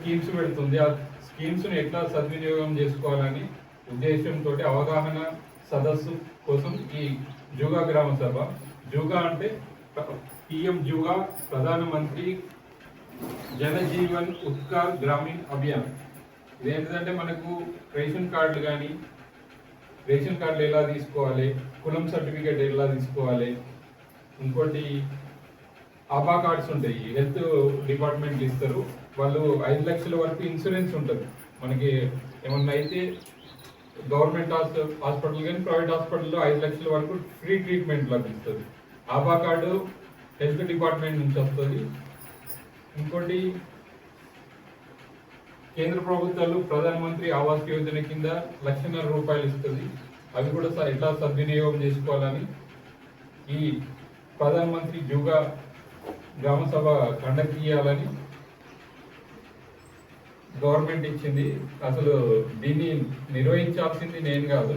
Schemes పెడుతుంది. ఆ స్కీమ్స్ను ఎట్లా సద్వినియోగం చేసుకోవాలని ఉద్దేశంతో అవగాహన సదస్సు కోసం ఈ జూగా గ్రామ సభ. జూగా అంటే పిఎం జూగా, ప్రధానమంత్రి జనజీవన్ ఉత్కర్ష్ గ్రామీణ్ అభియాన్. ఇదేంటంటే మనకు రేషన్ కార్డులు కానీ, రేషన్ కార్డులు ఎలా తీసుకోవాలి, కులం సర్టిఫికేట్ ఎలా తీసుకోవాలి, ఇంకోటి ఆభా కార్డ్స్ ఉంటాయి, హెల్త్ డిపార్ట్మెంట్ ఇస్తారు. వాళ్ళు 5 లక్షల వరకు ఇన్సూరెన్స్ ఉంటుంది. మనకి ఏమన్నా అయితే గవర్నమెంట్ హాస్పిటల్ కానీ ప్రైవేట్ హాస్పిటల్లో 5 లక్షల వరకు ఫ్రీ ట్రీట్మెంట్ లభిస్తుంది. ఆభా కార్డు హెల్త్ డిపార్ట్మెంట్ నుంచి వస్తుంది. ఇంకోటి కేంద్ర ప్రభుత్వాలు ప్రధానమంత్రి ఆవాస్ యోజన కింద ₹1,00,000 ఇస్తుంది. అవి కూడా ఎట్లా సద్వినియోగం చేసుకోవాలని ఈ ప్రధానమంత్రి జూగా గ్రామ సభ కండక్ట్ చేయాలని గవర్నమెంట్ ఇచ్చింది. అసలు దీన్ని నిర్వహించాల్సింది నేను కాదు,